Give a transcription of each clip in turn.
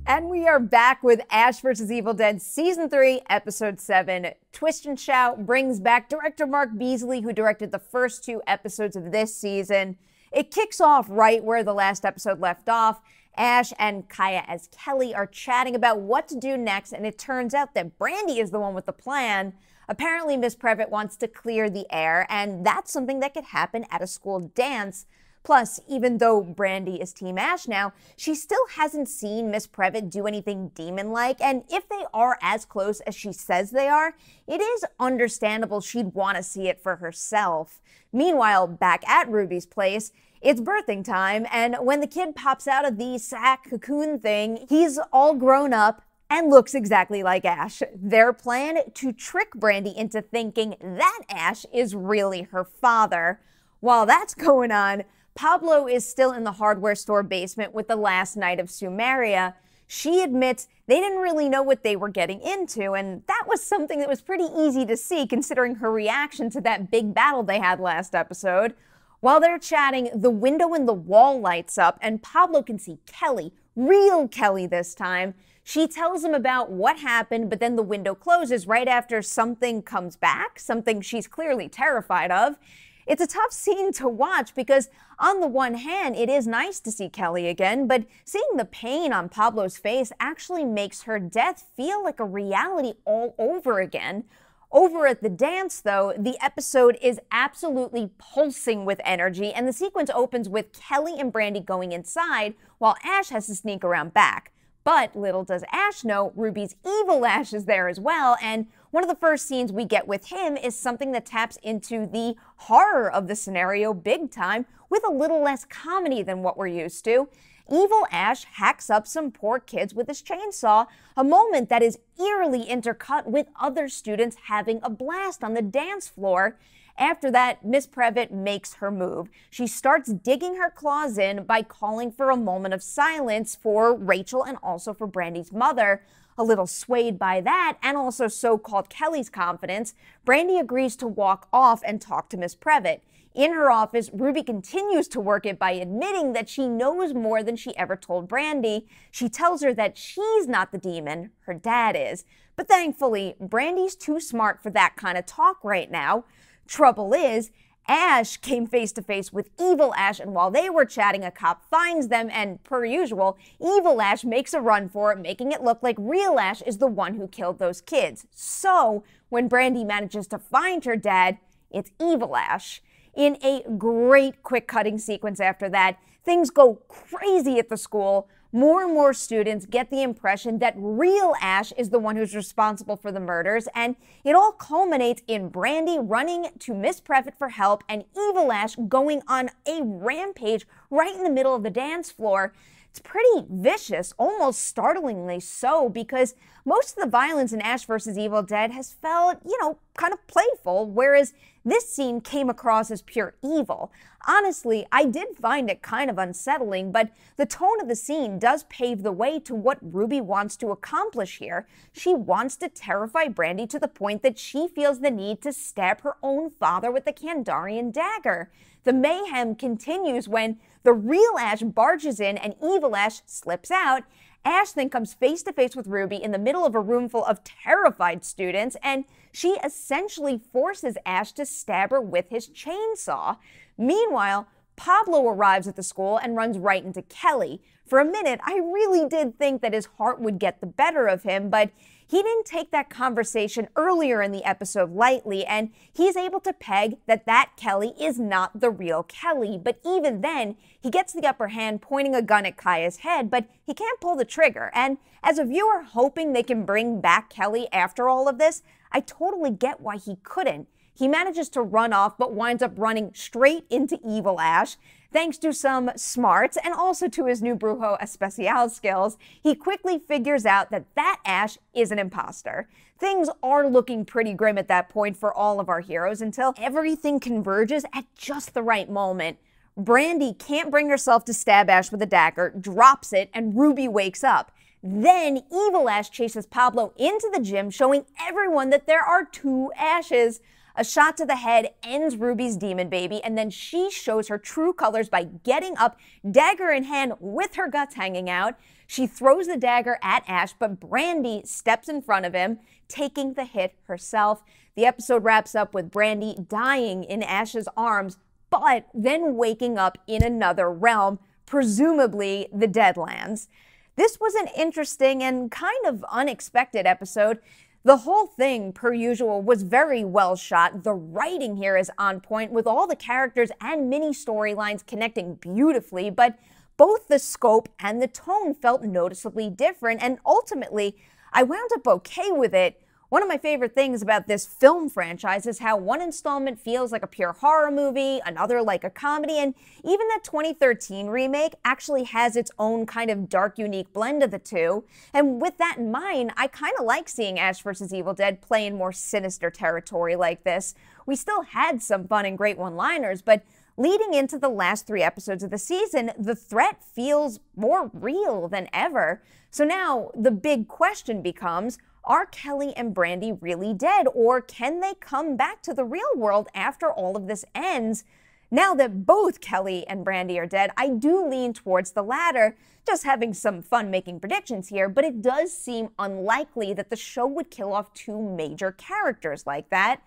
And we are back with Ash vs. Evil Dead Season 3, Episode 7. Twist and Shout brings back director Mark Beasley, who directed the first 2 episodes of this season. It kicks off right where the last episode left off. Ash and Kaya as Kelly are chatting about what to do next, and it turns out that Brandy is the one with the plan. Apparently, Miss Previtt wants to clear the air, and that's something that could happen at a school dance. Plus, even though Brandy is Team Ash now, she still hasn't seen Miss Previtt do anything demon-like, and if they are as close as she says they are, it is understandable she'd want to see it for herself. Meanwhile, back at Ruby's place, it's birthing time, and when the kid pops out of the sack cocoon thing, he's all grown up and looks exactly like Ash. Their plan? To trick Brandy into thinking that Ash is really her father. While that's going on, Pablo is still in the hardware store basement with the last night of Sumeria. She admits they didn't really know what they were getting into, and that was something that was pretty easy to see considering her reaction to that big battle they had last episode. While they're chatting, the window in the wall lights up, and Pablo can see Kelly, real Kelly this time. She tells him about what happened, but then the window closes right after something comes back, something she's clearly terrified of. It's a tough scene to watch because on the one hand, it is nice to see Kelly again, but seeing the pain on Pablo's face actually makes her death feel like a reality all over again. Over at the dance, though, the episode is absolutely pulsing with energy, and the sequence opens with Kelly and Brandy going inside while Ash has to sneak around back. But little does Ash know, Ruby's evil Ash is there as well, and one of the first scenes we get with him is something that taps into the horror of the scenario big time, with a little less comedy than what we're used to. Evil Ash hacks up some poor kids with his chainsaw, a moment that is eerily intercut with other students having a blast on the dance floor. After that, Miss Previtt makes her move. She starts digging her claws in by calling for a moment of silence for Rachel and also for Brandy's mother. A little swayed by that, and also so-called Kelly's confidence, Brandy agrees to walk off and talk to Miss Previtt. In her office, Ruby continues to work it by admitting that she knows more than she ever told Brandy. She tells her that she's not the demon, her dad is. But thankfully, Brandy's too smart for that kind of talk right now. Trouble is, Ash came face to face with Evil Ash, and while they were chatting, a cop finds them, and per usual, Evil Ash makes a run for it, making it look like real Ash is the one who killed those kids. So, when Brandy manages to find her dad, it's Evil Ash. In a great quick-cutting sequence after that, things go crazy at the school. More and more students get the impression that real Ash is the one who's responsible for the murders, and it all culminates in Brandy running to Miss Previtt for help and Evil Ash going on a rampage right in the middle of the dance floor. It's pretty vicious, almost startlingly so, because most of the violence in Ash vs. Evil Dead has felt, kind of playful, whereas this scene came across as pure evil. Honestly, I did find it kind of unsettling, but the tone of the scene does pave the way to what Ruby wants to accomplish here. She wants to terrify Brandy to the point that she feels the need to stab her own father with the Kandarian dagger. The mayhem continues when the real Ash barges in and Evil Ash slips out. Ash then comes face to face with Ruby in the middle of a room full of terrified students, and she essentially forces Ash to stab her with his chainsaw. Meanwhile, Pablo arrives at the school and runs right into Kelly. For a minute, I really did think that his heart would get the better of him, but he didn't take that conversation earlier in the episode lightly, and he's able to peg that Kelly is not the real Kelly. But even then, he gets the upper hand, pointing a gun at Kaya's head, but he can't pull the trigger. And as a viewer hoping they can bring back Kelly after all of this, I totally get why he couldn't. He manages to run off, but winds up running straight into Evil Ash. Thanks to some smarts and also to his new Brujo Especial skills, he quickly figures out that Ash is an imposter. Things are looking pretty grim at that point for all of our heroes until everything converges at just the right moment. Brandy can't bring herself to stab Ash with a dagger, drops it, and Ruby wakes up. Then Evil Ash chases Pablo into the gym, showing everyone that there are 2 Ashes. A shot to the head ends Ruby's demon baby, and then she shows her true colors by getting up, dagger in hand with her guts hanging out. She throws the dagger at Ash, but Brandy steps in front of him, taking the hit herself. The episode wraps up with Brandy dying in Ash's arms, but then waking up in another realm, presumably the Deadlands. This was an interesting and kind of unexpected episode. The whole thing, per usual, was very well shot. The writing here is on point, with all the characters and mini storylines connecting beautifully, but both the scope and the tone felt noticeably different, and ultimately, I wound up okay with it. One of my favorite things about this film franchise is how one installment feels like a pure horror movie, another like a comedy, and even that 2013 remake actually has its own kind of dark, unique blend of the two. And with that in mind, I kind of like seeing Ash vs. Evil Dead play in more sinister territory like this. We still had some fun and great one-liners, but leading into the last 3 episodes of the season, the threat feels more real than ever. So now the big question becomes, are Kelly and Brandy really dead, or can they come back to the real world after all of this ends? Now that both Kelly and Brandy are dead, I do lean towards the latter, just having some fun making predictions here, but it does seem unlikely that the show would kill off 2 major characters like that.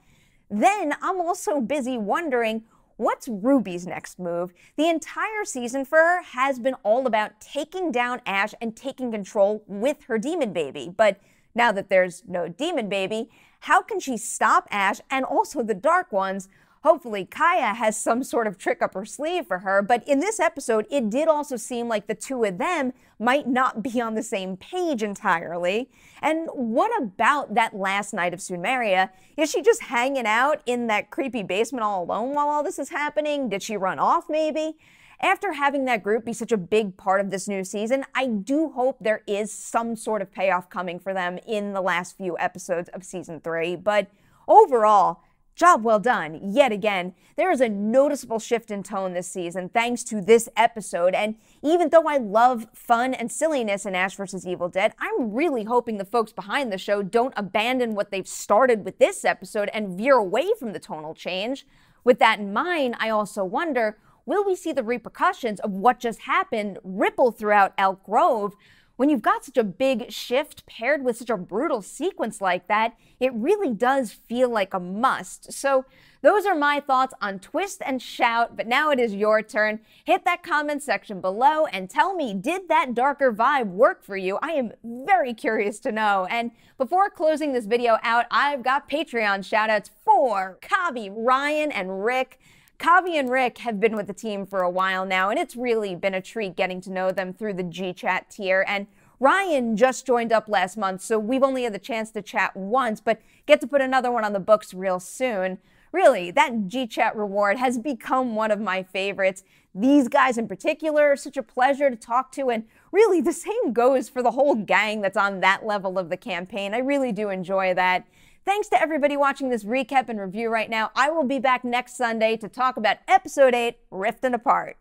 Then I'm also busy wondering, what's Ruby's next move? The entire season for her has been all about taking down Ash and taking control with her demon baby, but now that there's no demon baby, how can she stop Ash and also the Dark Ones? Hopefully Kaya has some sort of trick up her sleeve for her, but in this episode, it did also seem like the 2 of them might not be on the same page entirely. And what about that last night of Sumeria? Is she just hanging out in that creepy basement all alone while all this is happening? Did she run off maybe? After having that group be such a big part of this new season, I do hope there is some sort of payoff coming for them in the last few episodes of Season 3. But overall, job well done. Yet again, there is a noticeable shift in tone this season thanks to this episode. And even though I love fun and silliness in Ash vs. Evil Dead, I'm really hoping the folks behind the show don't abandon what they've started with this episode and veer away from the tonal change. With that in mind, I also wonder, will we see the repercussions of what just happened ripple throughout Elk Grove? When you've got such a big shift paired with such a brutal sequence like that, it really does feel like a must. So those are my thoughts on Twist and Shout, but now it is your turn. Hit that comment section below and tell me, did that darker vibe work for you? I am very curious to know. And before closing this video out, I've got Patreon shoutouts for Kavi, Ryan, and Rick. Kavi and Rick have been with the team for a while now, and it's really been a treat getting to know them through the G-Chat tier. And Ryan just joined up last month, so we've only had the chance to chat once, but get to put another one on the books real soon. Really, that G-Chat reward has become one of my favorites. These guys in particular are such a pleasure to talk to, and really the same goes for the whole gang that's on that level of the campaign. I really do enjoy that. Thanks to everybody watching this recap and review right now. I will be back next Sunday to talk about Episode 8, Rift and Apart.